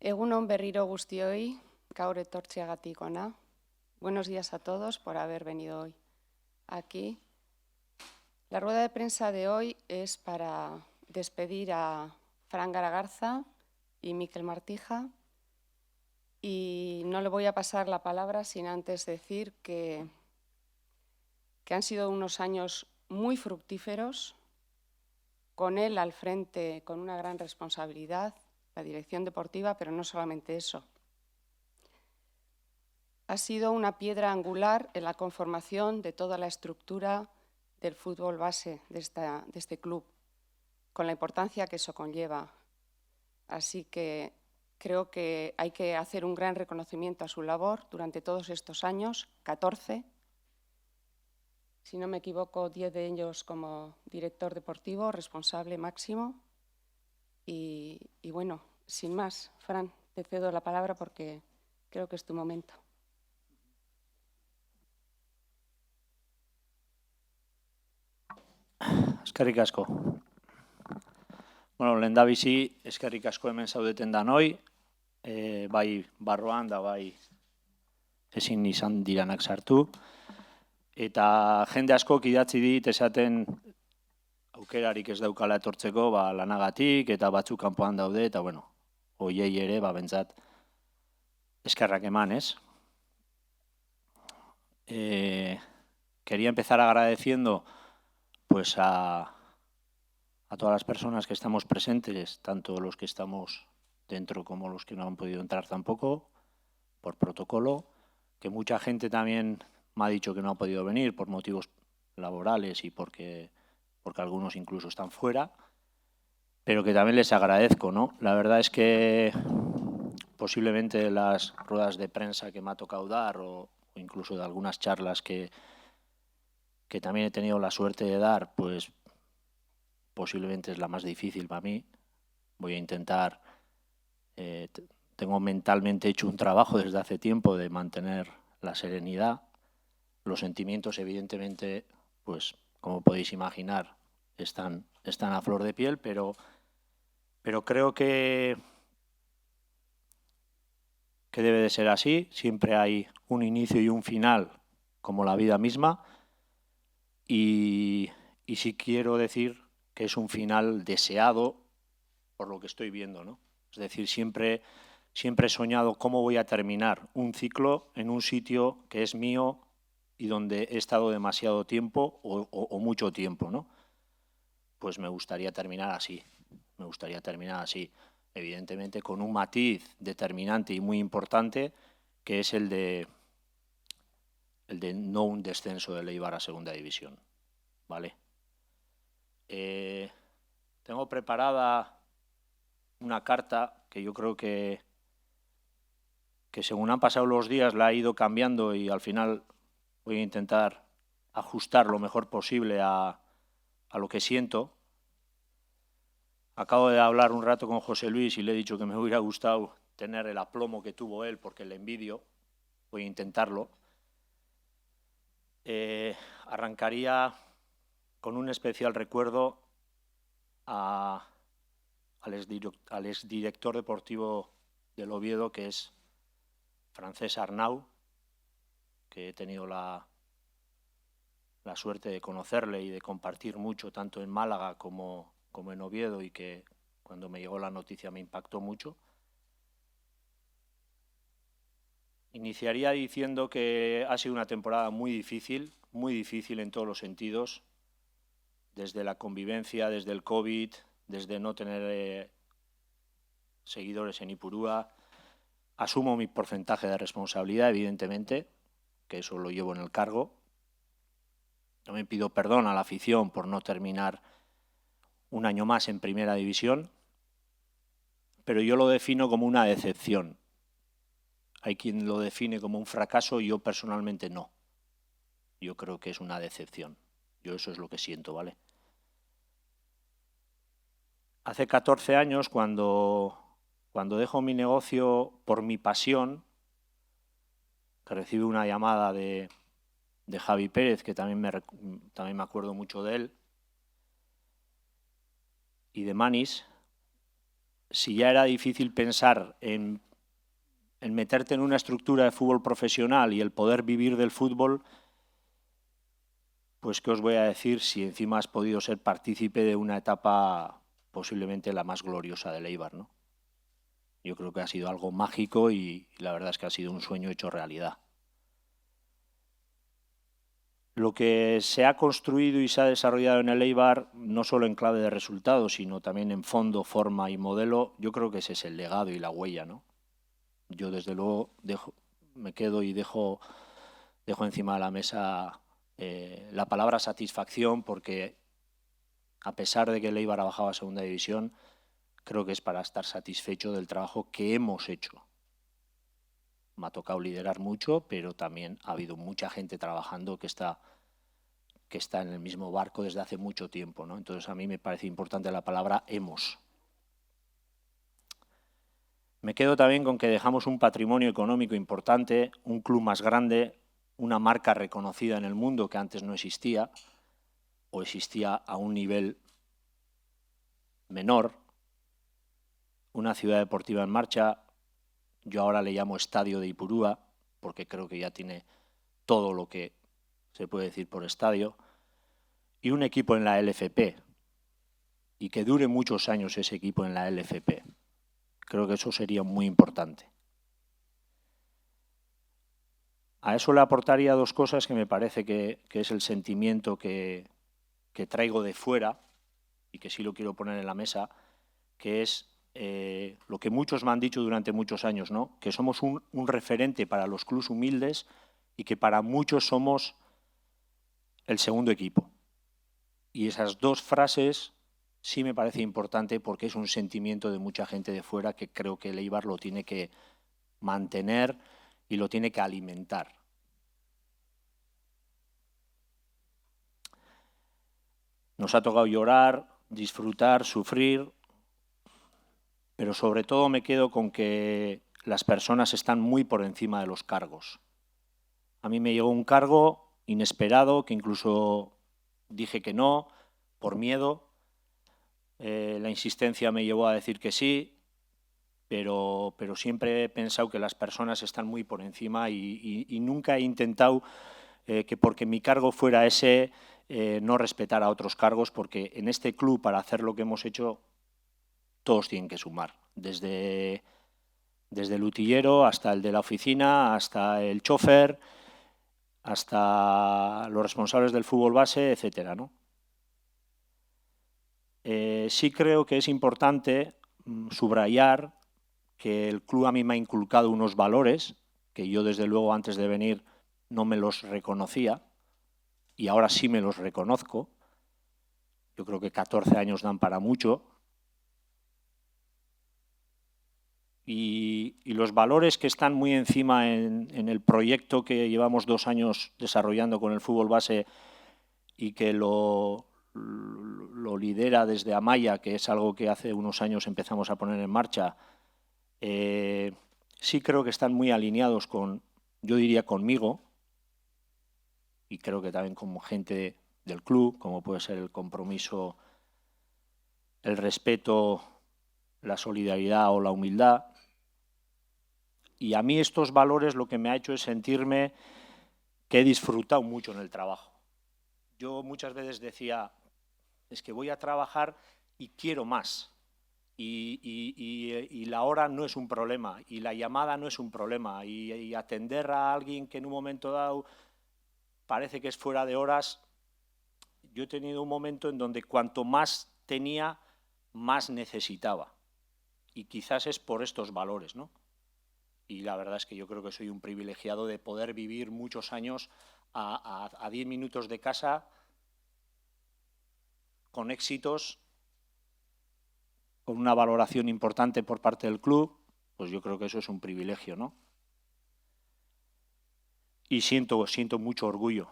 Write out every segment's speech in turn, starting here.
Egunon berriro guztioi, gaur etortzeagatik ona. Buenos días a todos por haber venido hoy aquí. La rueda de prensa de hoy es para despedir a Fran Garagarza y Miquel Martija. Y no le voy a pasar la palabra sin antes decir que han sido unos años muy fructíferos, con él al frente, con una gran responsabilidad, la dirección deportiva, pero no solamente eso. Ha sido una piedra angular en la conformación de toda la estructura del fútbol base de este club, con la importancia que eso conlleva. Así que creo que hay que hacer un gran reconocimiento a su labor durante todos estos años, 14. Si no me equivoco, 10 de ellos como director deportivo, responsable máximo. Y bueno, sin más, Fran, te cedo la palabra porque creo que es tu momento. Eskerrik asko. Bueno, lehendabizi, eskerrik asko hemen zaudeten danoi, bai barroan da bai ezin izan diranak sartu. Eta jende askok idatzi dit esaten aukerarik ez daukala etortzeko lanagatik eta batzuk kanpoan daude eta bueno, hoiei ere bentsat eskerrak eman, ez? Quería empezar agradeciendo pues a todas las personas que estamos presentes, tanto los que estamos dentro como los que no han podido entrar tampoco, por protocolo, que mucha gente también me ha dicho que no ha podido venir por motivos laborales y porque algunos incluso están fuera, pero que también les agradezco, ¿no? La verdad es que posiblemente las ruedas de prensa que me ha tocado dar o incluso de algunas charlas que también he tenido la suerte de dar, pues posiblemente es la más difícil para mí. Voy a intentar, tengo mentalmente hecho un trabajo desde hace tiempo de mantener la serenidad. Los sentimientos, evidentemente, pues como podéis imaginar, están a flor de piel, pero creo que debe de ser así. Siempre hay un inicio y un final, como la vida misma, y sí quiero decir que es un final deseado por lo que estoy viendo, ¿no? Es decir, siempre he soñado cómo voy a terminar un ciclo en un sitio que es mío y donde he estado demasiado tiempo o mucho tiempo, ¿no? Pues me gustaría terminar así, evidentemente con un matiz determinante y muy importante, que es el de no un descenso del Eibar a segunda división, ¿vale? Tengo preparada una carta que yo creo que según han pasado los días la he ido cambiando y al final voy a intentar ajustar lo mejor posible a lo que siento. Acabo de hablar un rato con José Luis y le he dicho que me hubiera gustado tener el aplomo que tuvo él porque le envidio. Voy a intentarlo. Arrancaría con un especial recuerdo al exdirector deportivo del Oviedo, que es Francesc Arnau, que he tenido la suerte de conocerle y de compartir mucho, tanto en Málaga como en Oviedo, y que cuando me llegó la noticia me impactó mucho. Iniciaría diciendo que ha sido una temporada muy difícil en todos los sentidos, desde la convivencia, desde el COVID, desde no tener seguidores en Ipurúa. Asumo mi porcentaje de responsabilidad, evidentemente, que eso lo llevo en el cargo. También pido perdón a la afición por no terminar un año más en Primera División, pero yo lo defino como una decepción. Hay quien lo define como un fracaso, yo personalmente no. Yo creo que es una decepción. Yo eso es lo que siento, ¿vale? Hace 14 años, cuando dejo mi negocio por mi pasión, que recibo una llamada de Javi Pérez, que también me acuerdo mucho de él, y de Manis, si ya era difícil pensar en meterte en una estructura de fútbol profesional y el poder vivir del fútbol, pues qué os voy a decir si encima has podido ser partícipe de una etapa posiblemente la más gloriosa del Eibar, ¿no? Yo creo que ha sido algo mágico y la verdad es que ha sido un sueño hecho realidad. Lo que se ha construido y se ha desarrollado en el Eibar, no solo en clave de resultados, sino también en fondo, forma y modelo, yo creo que ese es el legado y la huella, ¿no? Yo, desde luego, me quedo y dejo encima de la mesa la palabra satisfacción, porque a pesar de que el Eibar ha bajado a segunda división, creo que es para estar satisfecho del trabajo que hemos hecho. Me ha tocado liderar mucho, pero también ha habido mucha gente trabajando que está en el mismo barco desde hace mucho tiempo, ¿no? Entonces, a mí me parece importante la palabra hemos. Me quedo también con que dejamos un patrimonio económico importante, un club más grande, una marca reconocida en el mundo que antes no existía o existía a un nivel menor, una ciudad deportiva en marcha. Yo ahora le llamo Estadio de Ipurúa porque creo que ya tiene todo lo que se puede decir por estadio, y un equipo en la LFP, y que dure muchos años ese equipo en la LFP. Creo que eso sería muy importante. A eso le aportaría dos cosas que me parece que es el sentimiento que traigo de fuera y que sí lo quiero poner en la mesa, que es lo que muchos me han dicho durante muchos años, ¿no? Que somos un referente para los clubes humildes y que para muchos somos el segundo equipo. Y esas dos frases sí me parece importante porque es un sentimiento de mucha gente de fuera que creo que el Eibar lo tiene que mantener y lo tiene que alimentar. Nos ha tocado llorar, disfrutar, sufrir, pero sobre todo me quedo con que las personas están muy por encima de los cargos. A mí me llegó un cargo inesperado que incluso dije que no, por miedo. La insistencia me llevó a decir que sí, pero siempre he pensado que las personas están muy por encima y nunca he intentado que porque mi cargo fuera ese, no respetar a otros cargos, porque en este club, para hacer lo que hemos hecho, todos tienen que sumar, desde el utillero hasta el de la oficina, hasta el chofer, hasta los responsables del fútbol base, etcétera, ¿no? Sí creo que es importante subrayar que el club a mí me ha inculcado unos valores que yo, desde luego, antes de venir no me los reconocía y ahora sí me los reconozco. Yo creo que 14 años dan para mucho. Y los valores que están muy encima en el proyecto que llevamos 2 años desarrollando con el fútbol base y que lo lidera desde Amaya, que es algo que hace unos años empezamos a poner en marcha, sí creo que están muy alineados con, yo diría, conmigo, y creo que también como gente del club, como puede ser el compromiso, el respeto, la solidaridad o la humildad. Y a mí estos valores lo que me ha hecho es sentirme que he disfrutado mucho en el trabajo. Yo muchas veces decía, es que voy a trabajar y quiero más. Y la hora no es un problema, y la llamada no es un problema, y atender a alguien que en un momento dado parece que es fuera de horas. Yo he tenido un momento en donde cuanto más tenía, más necesitaba. Y quizás es por estos valores, ¿no? Y la verdad es que yo creo que soy un privilegiado de poder vivir muchos años a 10 minutos de casa, con éxitos, con una valoración importante por parte del club. Pues yo creo que eso es un privilegio, ¿no? Y siento mucho orgullo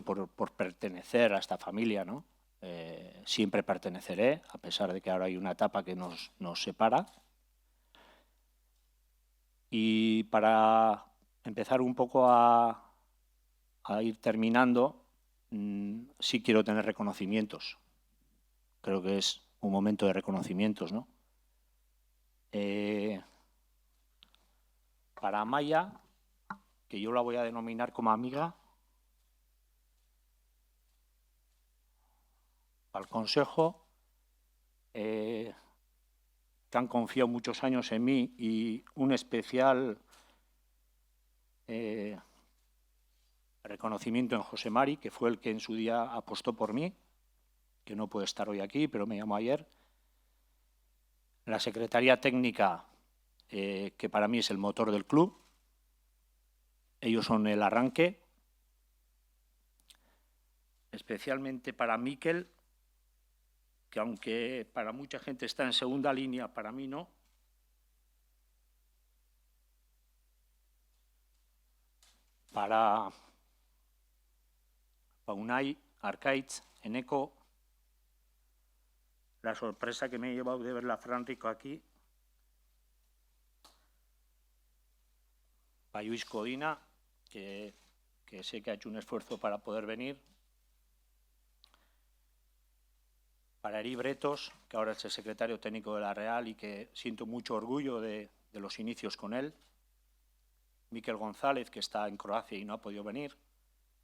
por pertenecer a esta familia, ¿no? Siempre perteneceré, a pesar de que ahora hay una etapa que nos separa. Y para empezar un poco a ir terminando, sí quiero tener reconocimientos. Creo que es un momento de reconocimientos, ¿no? Para Amaya, que yo la voy a denominar como amiga, al consejo, que han confiado muchos años en mí, y un especial reconocimiento en José Mari, que fue el que en su día apostó por mí, que no puede estar hoy aquí, pero me llamó ayer. La secretaría técnica, que para mí es el motor del club. Ellos son el arranque. Especialmente para Miquel, que aunque para mucha gente está en segunda línea, para mí no. Para Unai, Arkaitz, Eneco, la sorpresa que me he llevado de ver a Fran Rico aquí. Para Lluís Codina, que sé que ha hecho un esfuerzo para poder venir. Para Eri Bretos, que ahora es el secretario técnico de la Real y que siento mucho orgullo de los inicios con él. Miquel González, que está en Croacia y no ha podido venir.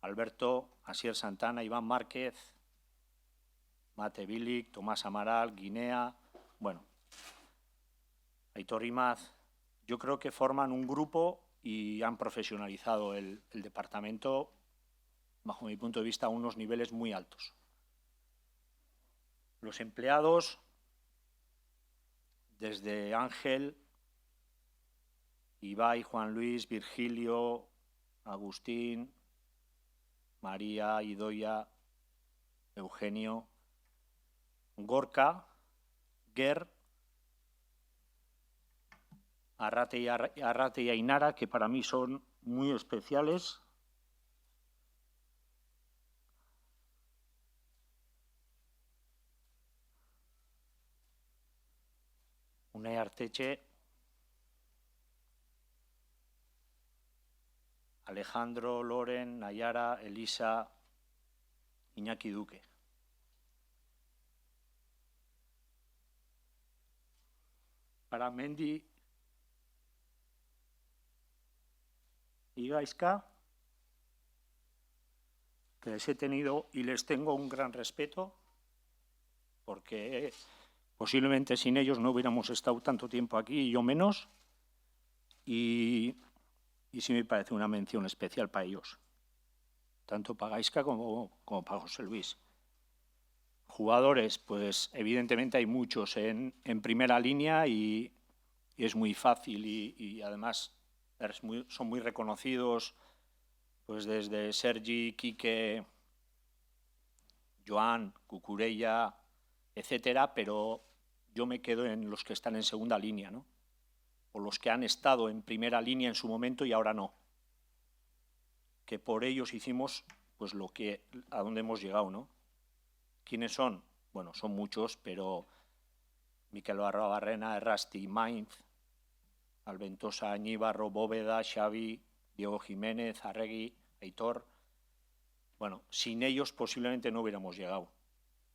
Alberto, Asier Santana, Iván Márquez, Mate Bilic, Tomás Amaral, Guinea, bueno, Aitor Imaz. Yo creo que forman un grupo y han profesionalizado el departamento, bajo mi punto de vista, a unos niveles muy altos. Los empleados, desde Ángel, Ibai, Juan Luis, Virgilio, Agustín, María, Idoia, Eugenio, Gorka, Ger, Arrate y Ainara, que para mí son muy especiales. Unai Arteche, Alejandro, Loren, Nayara, Elisa, Iñaki Duque. Para Mendi y Gaizka, que les he tenido y les tengo un gran respeto, porque posiblemente sin ellos no hubiéramos estado tanto tiempo aquí, y yo menos, y sí me parece una mención especial para ellos, tanto para Gaizka como para José Luis. Jugadores, pues evidentemente hay muchos en primera línea y es muy fácil y además son muy reconocidos, pues desde Sergi, Quique, Joan, Cucurella, etcétera, pero yo me quedo en los que están en segunda línea, ¿no? O los que han estado en primera línea en su momento y ahora no. Que por ellos hicimos pues a donde hemos llegado, ¿no? ¿Quiénes son? Bueno, son muchos, pero Miquel Barrena, Errasti, Mainz, Alventosa, Añíbarro, Bóveda, Xavi, Diego Jiménez, Arregui, Aitor. Bueno, sin ellos posiblemente no hubiéramos llegado.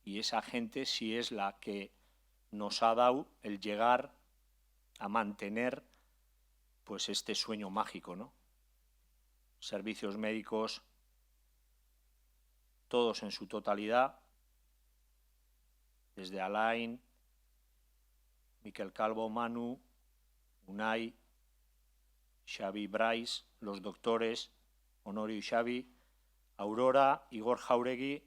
Y esa gente sí es la que nos ha dado el llegar a mantener pues este sueño mágico, ¿no? Servicios médicos, todos en su totalidad, desde Alain, Miquel Calvo, Manu, Unai, Xavi, Brais, los doctores, Honorio y Xavi, Aurora, Igor Jauregui.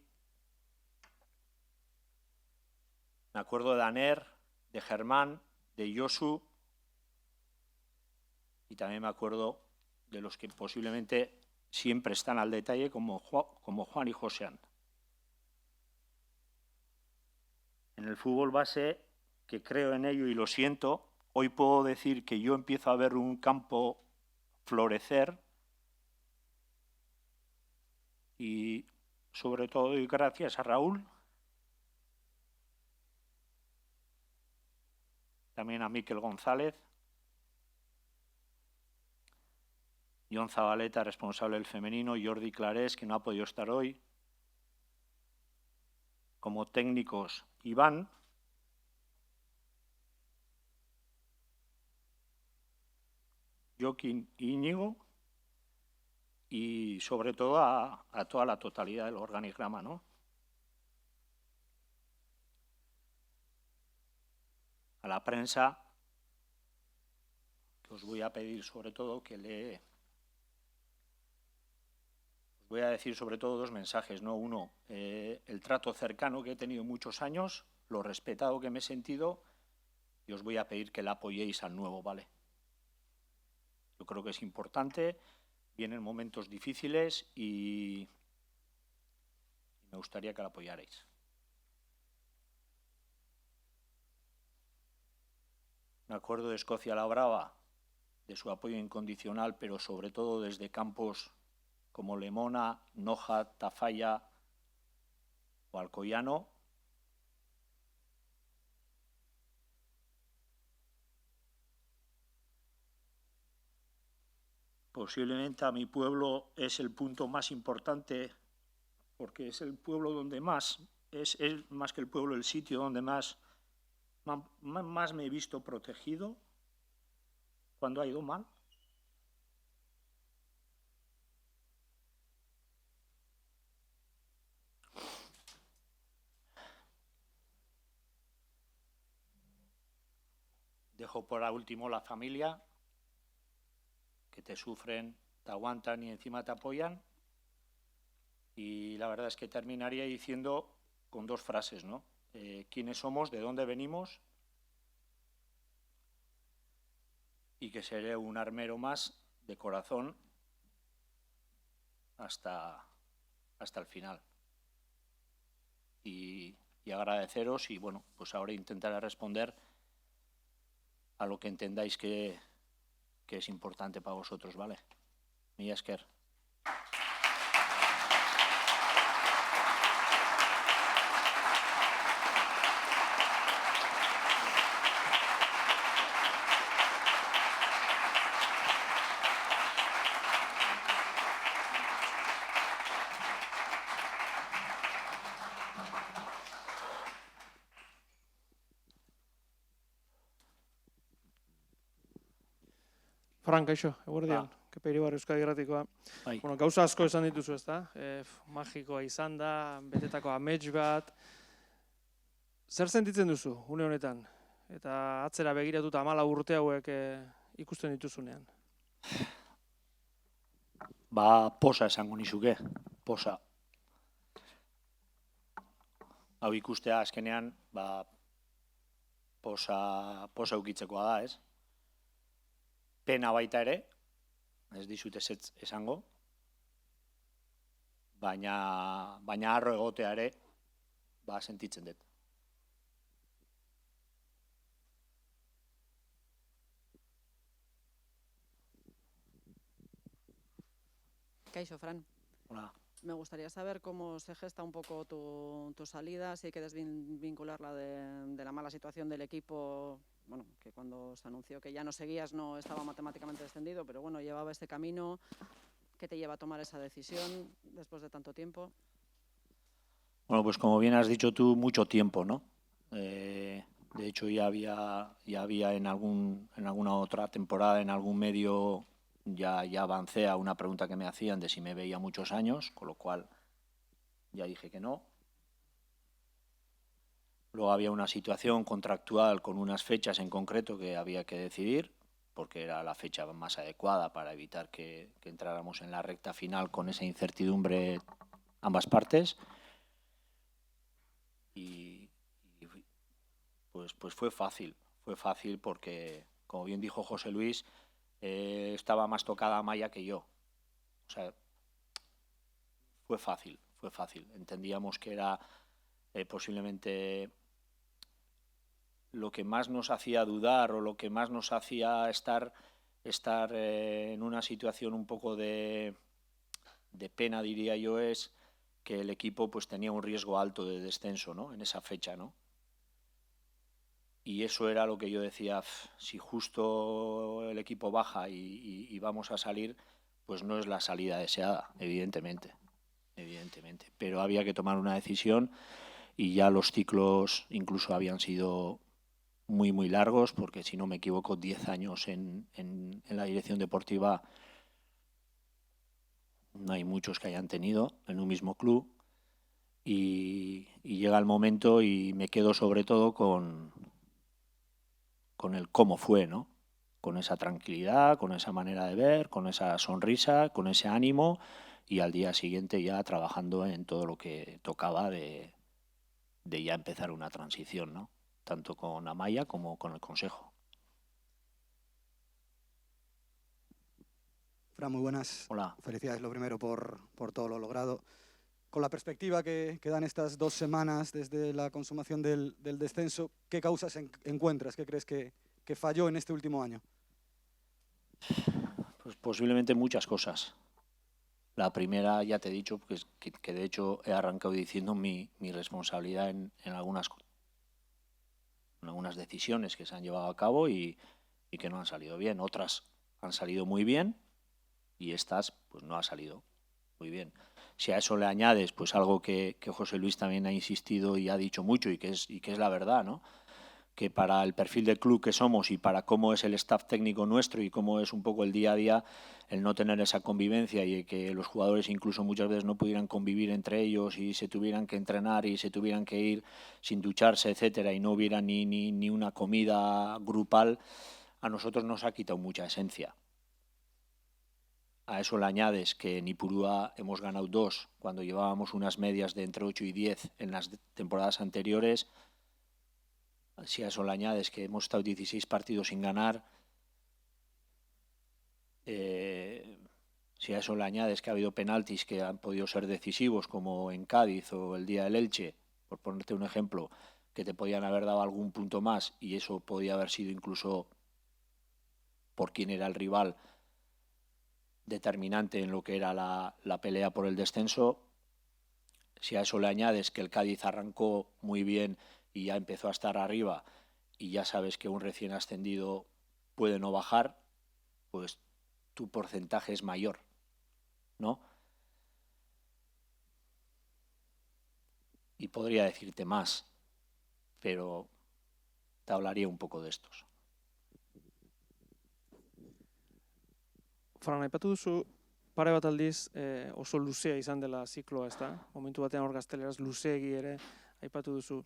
Me acuerdo de Aner, de Germán, de Josu, y también me acuerdo de los que posiblemente siempre están al detalle, como Juan y Josean. En el fútbol base, que creo en ello y lo siento, hoy puedo decir que yo empiezo a ver un campo florecer y sobre todo doy gracias a Raúl, también a Miquel González, John Zabaleta, responsable del femenino, Jordi Clarés, que no ha podido estar hoy, como técnicos Iván, Joaquín y Íñigo, y sobre todo a toda la totalidad del organigrama, ¿no? A la prensa, que os voy a pedir sobre todo que os voy a decir sobre todo dos mensajes, ¿no? Uno, el trato cercano que he tenido muchos años, lo respetado que me he sentido, y os voy a pedir que la apoyéis al nuevo, ¿vale? Yo creo que es importante, vienen momentos difíciles y me gustaría que la apoyarais. Me acuerdo de Escocia la Brava, de su apoyo incondicional, pero sobre todo desde campos como Lemona, Noja, Tafalla o Alcoyano. Posiblemente a mi pueblo es el punto más importante, porque es el pueblo donde más, es más que el pueblo, el sitio donde más me he visto protegido cuando ha ido mal. Dejo por último la familia, que te sufren, te aguantan y encima te apoyan. Y la verdad es que terminaría diciendo con dos frases, ¿no? ¿Quiénes somos? ¿De dónde venimos? Y que seré un armero más de corazón hasta el final. Y agradeceros y, bueno, pues ahora intentaré responder a lo que entendáis que es importante para vosotros, ¿vale? Mila esker. Fran, kaixo, eguerdion, Kepa Iribar Euskadi Irratikoa. Bueno, gauza asko esan dituzu, ezta? Magikoa izan da, betetako amets bat. Zer sentitzen duzu, une honetan? Eta atzera begiratuta 14 urte hauek ikusten dituzunean? Posa esango nizuke, posa. Hau ikustea azkenean, posa eukitzekoa da, ez? Pena baita ere, ez dizut ezetz esango, baina harro egotea ere, sentitzen dut. Kaixo, Fran. Hola. Me gustaría saber cómo se gesta un poco tu salida, si hay que desvincularla de la mala situación del equipo, bueno, que cuando se anunció que ya no seguías no estaba matemáticamente descendido, pero bueno, llevaba este camino. ¿Qué te lleva a tomar esa decisión después de tanto tiempo? Bueno, pues como bien has dicho tú, mucho tiempo, ¿no? De hecho, ya había en alguna otra temporada, en algún medio, ya avancé a una pregunta que me hacían de si me veía muchos años, con lo cual ya dije que no. Luego había una situación contractual con unas fechas en concreto que había que decidir, porque era la fecha más adecuada para evitar que entráramos en la recta final con esa incertidumbre ambas partes. Y pues fue fácil porque, como bien dijo José Luis, estaba más tocada Amaya que yo. O sea, fue fácil. Entendíamos que era posiblemente lo que más nos hacía dudar o lo que más nos hacía estar en una situación un poco de pena, diría yo, es que el equipo pues tenía un riesgo alto de descenso, ¿no? En esa fecha, ¿no? Y eso era lo que yo decía, si justo el equipo baja y vamos a salir, pues no es la salida deseada, evidentemente. Pero había que tomar una decisión y ya los ciclos incluso habían sido muy, muy largos, porque si no me equivoco, 10 años en la dirección deportiva no hay muchos que hayan tenido en un mismo club. Y llega el momento y me quedo sobre todo con el cómo fue, ¿no? Con esa tranquilidad, con esa manera de ver, con esa sonrisa, con ese ánimo, y al día siguiente ya trabajando en todo lo que tocaba de ya empezar una transición, ¿no? Tanto con Amaya como con el Consejo. Fran, muy buenas. Hola. Felicidades lo primero por todo lo logrado. Con la perspectiva que dan estas 2 semanas desde la consumación del descenso, ¿qué causas encuentras? ¿Qué crees que falló en este último año? Pues posiblemente muchas cosas. La primera, ya te he dicho, que de hecho he arrancado diciendo mi responsabilidad en algunas decisiones que se han llevado a cabo y que no han salido bien. Otras han salido muy bien y estas pues no ha salido muy bien. Si a eso le añades pues algo que José Luis también ha insistido y ha dicho mucho y que es la verdad, ¿no? Que para el perfil del club que somos y para cómo es el staff técnico nuestro y cómo es un poco el día a día, el no tener esa convivencia y que los jugadores incluso muchas veces no pudieran convivir entre ellos y se tuvieran que entrenar y se tuvieran que ir sin ducharse, etcétera, y no hubiera ni una comida grupal, a nosotros nos ha quitado mucha esencia. A eso le añades que en Ipurúa hemos ganado 2 cuando llevábamos unas medias de entre 8 y 10 en las temporadas anteriores. Si a eso le añades que hemos estado 16 partidos sin ganar, si a eso le añades que ha habido penaltis que han podido ser decisivos, como en Cádiz o el día del Elche, por ponerte un ejemplo, que te podían haber dado algún punto más y eso podía haber sido incluso por quién era el rival determinante en lo que era la pelea por el descenso. Si a eso le añades que el Cádiz arrancó muy bien y ya empezó a estar arriba y ya sabes que un recién ascendido puede no bajar, pues tu porcentaje es mayor, ¿no? Y podría decirte más, pero te hablaría un poco de estos. Fran, aipatu duzu pare bat aldiz oso luzea izan dela zikloa, ezta? Momentu batean hor gazteleraz luzeegi ere aipatu duzu.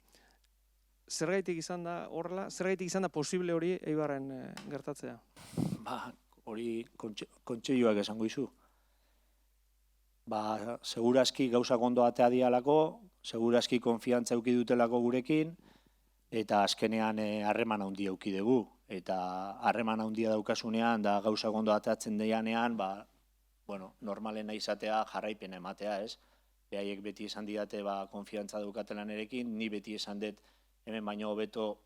Zergaitik izan da horrela, zergaitik izan da posible hori Eibarren gertatzea? Hori kontseiluak esango izu. Segurazki gauza ondo atea dialako, segurazki konfiantza eduki dutelako gurekin, eta azkenean harreman handia eduki dugu. Eta harreman handia daukasunean, da gauza ondo ateatzen dianean, normalena izatea jarraipen ematea, ez? Behaiek beti esan didate konfiantza daukatela nerekin, ni beti esan dut hemen baino hobeto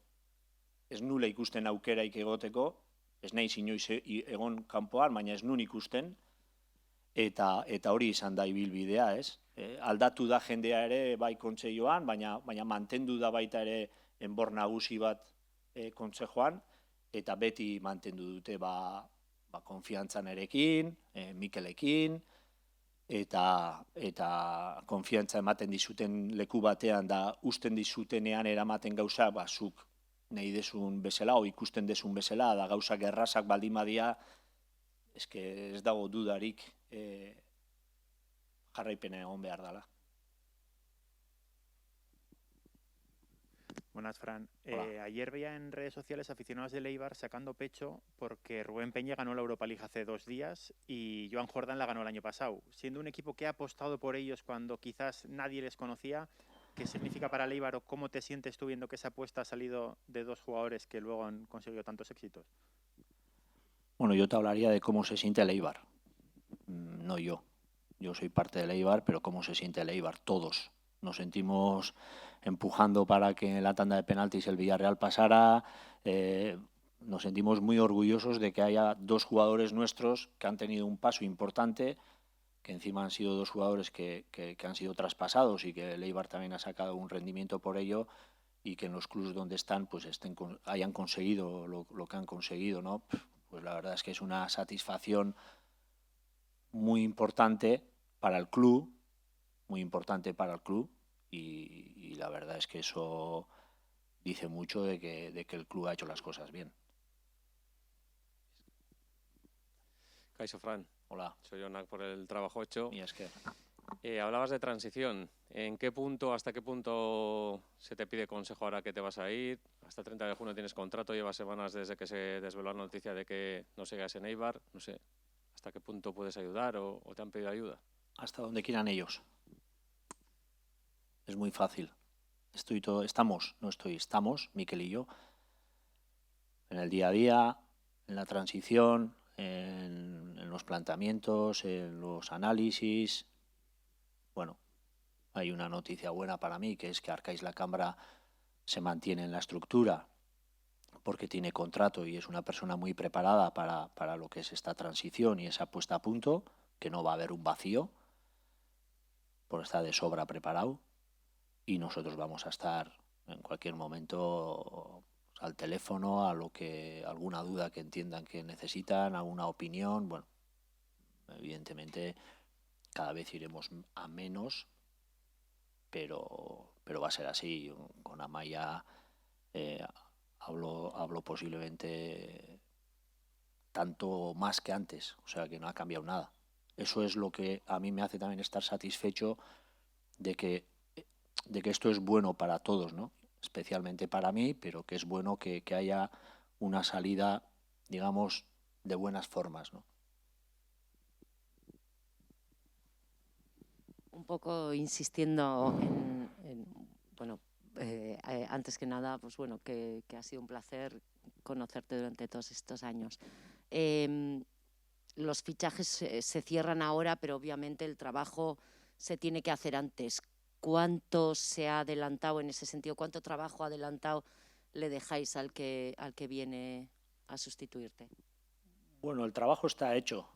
ez nula ikusten aukeraik egoteko, ez nahi inoiz egon kanpoan, baina ez nun ikusten, eta hori izan da ibilbidea, ez? Aldatu da jendea ere bai kontseilloan, baina mantendu da baita ere enbor nagusi bat kontsejoan, eta beti mantendu dute konfiantzan erekin, Mikelekin, eta konfiantza ematen dizuten leku batean da usten dizutenean eramaten gauza, zuk nahi desun bezala, o ikusten desun bezala, da gauzak errazak baldin badia, ez dago dudarik jarraipena egon behar dela. Buenas, Fran. Ayer veía en redes sociales aficionados del Eibar sacando pecho porque Rubén Peña ganó la Europa League hace 2 días y Joan Jordán la ganó el año pasado. Siendo un equipo que ha apostado por ellos cuando quizás nadie les conocía, ¿qué significa para el Eibar o cómo te sientes tú viendo que esa apuesta ha salido de 2 jugadores que luego han conseguido tantos éxitos? Bueno, yo te hablaría de cómo se siente el Eibar, no yo. Yo soy parte del Eibar, pero cómo se siente el Eibar, todos. Nos sentimos empujando para que en la tanda de penaltis el Villarreal pasara. Nos sentimos muy orgullosos de que haya 2 jugadores nuestros que han tenido un paso importante, que encima han sido 2 jugadores que han sido traspasados y que el Eibar también ha sacado un rendimiento por ello y que en los clubes donde están pues hayan conseguido lo que han conseguido, ¿no? Pues la verdad es que es una satisfacción muy importante para el club, y la verdad es que eso dice mucho de que el club ha hecho las cosas bien. Kaixo, Fran. Hola. Soy Onak por el trabajo hecho. Y es que... hablabas de transición. ¿En qué punto, hasta qué punto se te pide consejo ahora que te vas a ir? Hasta 30 de junio tienes contrato, llevas semanas desde que se desveló la noticia de que no sigas en Eibar. No sé, ¿hasta qué punto puedes ayudar o te han pedido ayuda? Hasta donde quieran ellos. Es muy fácil. Estamos, Miquel y yo, en el día a día, en la transición, en los planteamientos, en los análisis. Bueno, hay una noticia buena para mí, que es que Arcaiz Lacambra se mantiene en la estructura porque tiene contrato y es una persona muy preparada para lo que es esta transición y esa puesta a punto, que no va a haber un vacío, porque está de sobra preparado, y nosotros vamos a estar en cualquier momento al teléfono, alguna duda que entiendan que necesitan, alguna opinión. Bueno, evidentemente cada vez iremos a menos, pero va a ser así. Con Amaya hablo posiblemente tanto más que antes, o sea que no ha cambiado nada. Eso es lo que a mí me hace también estar satisfecho de que esto es bueno para todos, ¿no? Especialmente para mí, pero que es bueno que haya una salida, digamos, de buenas formas, ¿no? Un poco insistiendo bueno, antes que nada, pues bueno, que ha sido un placer conocerte durante todos estos años. Los fichajes se cierran ahora, pero obviamente el trabajo se tiene que hacer antes. ¿Cuánto se ha adelantado en ese sentido? ¿Cuánto trabajo adelantado le dejáis al que viene a sustituirte? Bueno, el trabajo está hecho.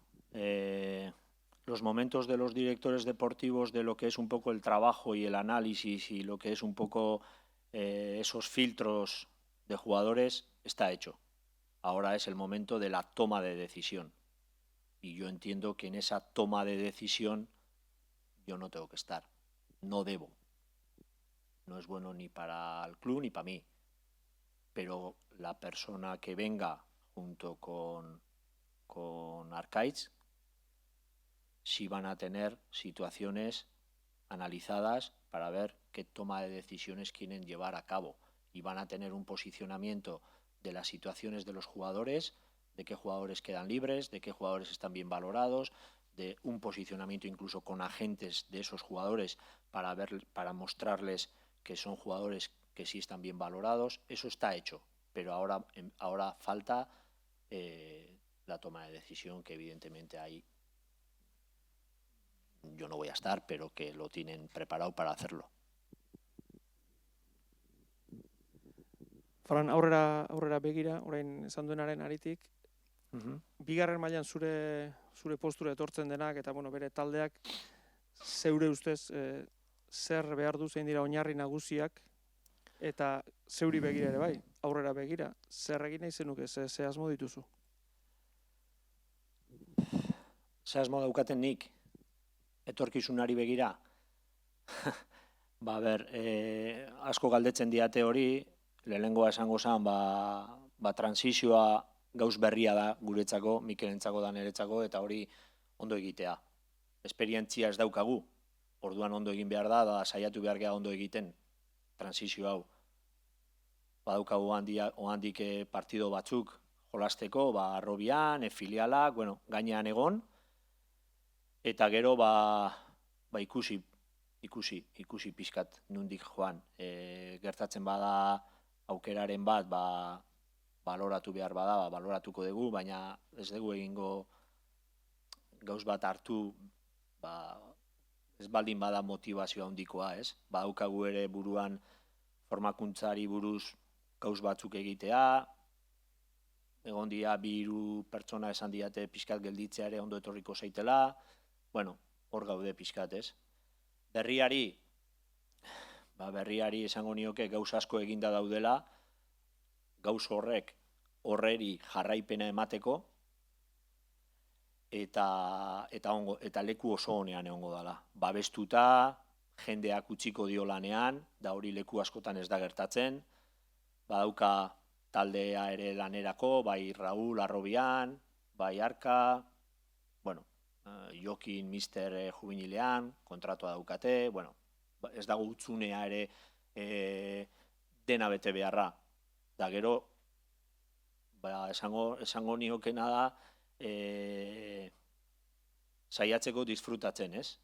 Los momentos de los directores deportivos de lo que es un poco el trabajo y el análisis y lo que es un poco esos filtros de jugadores está hecho. Ahora es el momento de la toma de decisión. Y yo entiendo que en esa toma de decisión yo no tengo que estar. No debo. No es bueno ni para el club ni para mí. Pero la persona que venga junto con Arcaiz sí van a tener situaciones analizadas para ver qué toma de decisiones quieren llevar a cabo. Y van a tener un posicionamiento de las situaciones de los jugadores, de qué jugadores quedan libres, de qué jugadores están bien valorados, de un posicionamiento incluso con agentes de esos jugadores para mostrarles que son jugadores que sí están bien valorados. Eso está hecho, pero ahora falta la toma de decisión, que evidentemente ahí yo no voy a estar, pero que lo tienen preparado para hacerlo. Fran, aurrera begira, orain esan duenaren aritik, bigarren mailan zure postura etortzen denak, eta bueno, bere taldeak, zeure ustez, zer behar du, zein dira oinarri nagusiak, eta zeuri begira ere bai, aurrera begira, zer egin nahi zenuke, ze asmo dituzu? Ze asmo daukaten nik, etorkizunari begira? Asko galdetzen diate hori, lehenengoa esango zen, transizioa gauz berria da guretzako, Mikelentzako da niretzako, eta hori ondo egitea. Esperientzia ez daukagu, orduan ondo egin behar da saiatu behar gea ondo egiten, transizio hau. Badaukagu ohandik partido batzuk jolasteko, Arrobian, filialak, gainean egon, eta gero ikusi pixkat nundik joan. Gertatzen bada aukeraren bat, baloratu behar bada, baloratuko dugu, baina ez dugu egingo gauz bat hartu, ez baldin bada motivazioa handikoa, ez? Badaukagu ere buruan formakuntzari buruz gauz batzuk egitea, egon dira 2 pertsona esan diate pixkat gelditzea ere ondo etorriko zaitela, hor gaude pixkat, ez? Berriari esango nioke gauz asko eginda daudela, gauz horreri jarraipena emateko, eta leku oso honean egongo dela. Babestuta, jendeak utziko dio lanean, da hori leku askotan ez da gertatzen, badauka taldea ere lanerako, bai Raúl Arrobian, bai Arka, bueno, Jokin Mister Juvenilean, kontratua daukate, bueno, ez dago utzunea ere dena bete beharra. Da gero, esango niokena da, saiatzeko disfrutatzen, ez?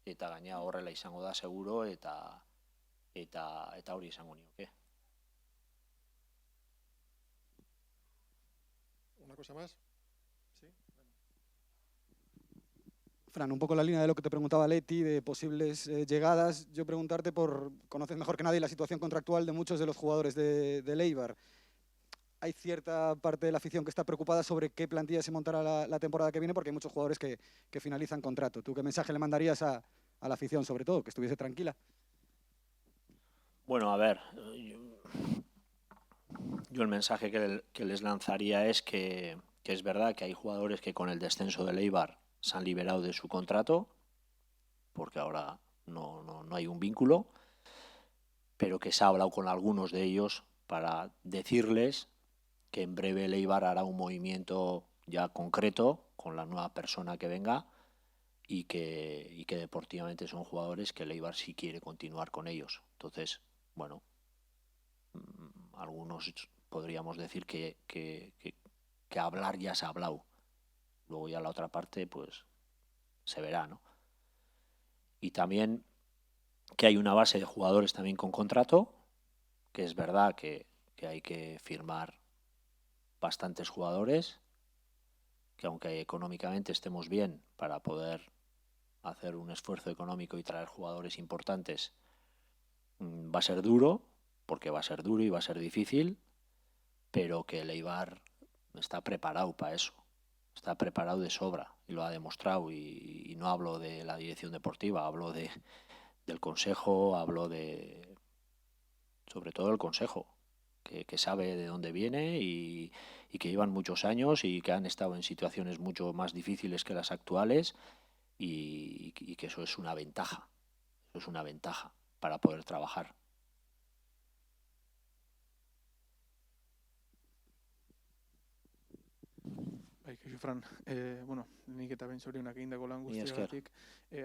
Eta gaina horrela izango da seguro eta hori izango nioke. ¿Una cosa más? ¿Sí? Fran, un poco la línea de lo que te preguntaba Leti, de posibles llegadas. Yo preguntarte conoces mejor que nadie la situación contractual de muchos de los jugadores de Eibar. Hay cierta parte de la afición que está preocupada sobre qué plantilla se montará la temporada que viene, porque hay muchos jugadores que finalizan contrato. ¿Tú qué mensaje le mandarías a la afición, sobre todo, que estuviese tranquila? Bueno, a ver, yo el mensaje que les lanzaría es que es verdad que hay jugadores que con el descenso del Eibar se han liberado de su contrato, porque ahora no hay un vínculo, pero que se ha hablado con algunos de ellos para decirles que en breve el Eibar hará un movimiento ya concreto con la nueva persona que venga y que deportivamente son jugadores que el Eibar sí quiere continuar con ellos. Entonces, bueno, algunos podríamos decir que hablar ya se ha hablado. Luego ya la otra parte, pues, se verá, ¿no? Y también que hay una base de jugadores también con contrato, que es verdad que hay que firmar bastantes jugadores, que aunque económicamente estemos bien para poder hacer un esfuerzo económico y traer jugadores importantes, va a ser duro, porque va a ser duro y va a ser difícil, pero que el Eibar está preparado para eso. Está preparado de sobra y lo ha demostrado, y no hablo de la dirección deportiva, hablo del consejo, hablo sobre todo del consejo, que sabe de dónde viene y que llevan muchos años y que han estado en situaciones mucho más difíciles que las actuales, y que eso es una ventaja, para poder trabajar. Fran, bueno, nik eta behin zorionak egindako lan guztiagatik.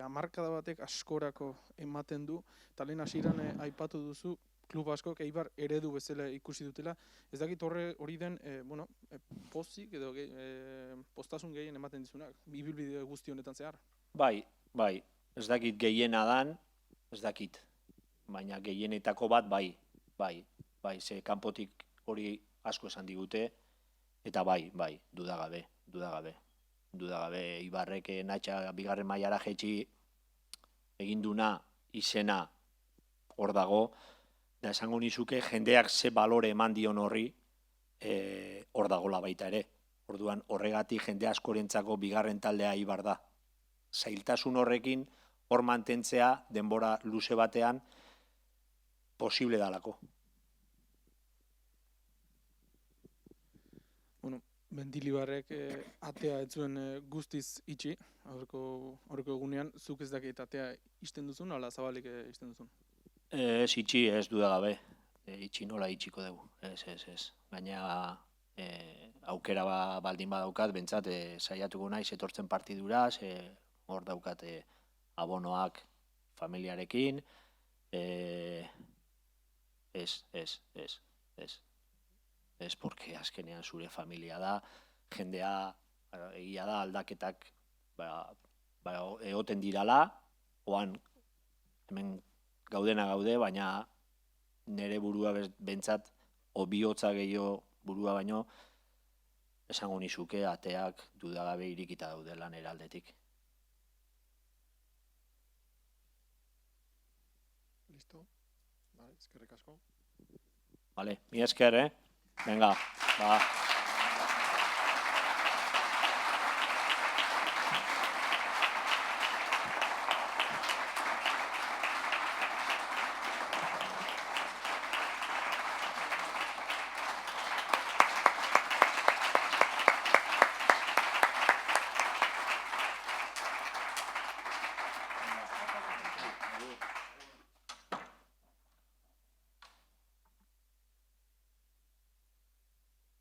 Hamarkada batek askorako ematen du, eta lehen hasieran aipatu duzu, klub askok Eibar eredu bezala ikusi dutela. Ez dakit hori den, pozik edo postasun gehien ematen dizunak, ibilbide guzti honetan zehar? Bai, ez dakit gehiena dan, ez dakit, baina gehienetako bat bai, ze kanpotik hori asko esan digute, eta bai, dudagabe. Eibarrek Natxa bigarren mailara jetxi eginduna izena hor dago, da esango nizuke jendeak ze balore eman dion horri hor dagola baita ere. Orduan horregatik jende askorentzako bigarren taldea Eibar da. Zailtasun horrekin hor mantentzea denbora luze batean posible dalako. Mendilibarrek atea ez zuen guztiz itxi, aurreko egunean, zuk ez dakit atea ixten duzun, ala zabalik ixten duzun? Ez itxi, ez dudagabe, itxi nola itxiko dugu, ez. Gaina aukera baldin badaukat, bentsat saiatuko naiz etortzen partidura, hor daukat abonoak familiarekin, ez, porque azkenean zure familia da, jendea egia da aldaketak egoten dirala, oan hemen gaudena gaude, baina nire burua bentsat, o bihotza gehiago burua baino, esango nizuke ateak dudagabe irikita daudela nire aldetik. Listo? Vale, eskerrik asko. Vale, mi esker, Venga, va.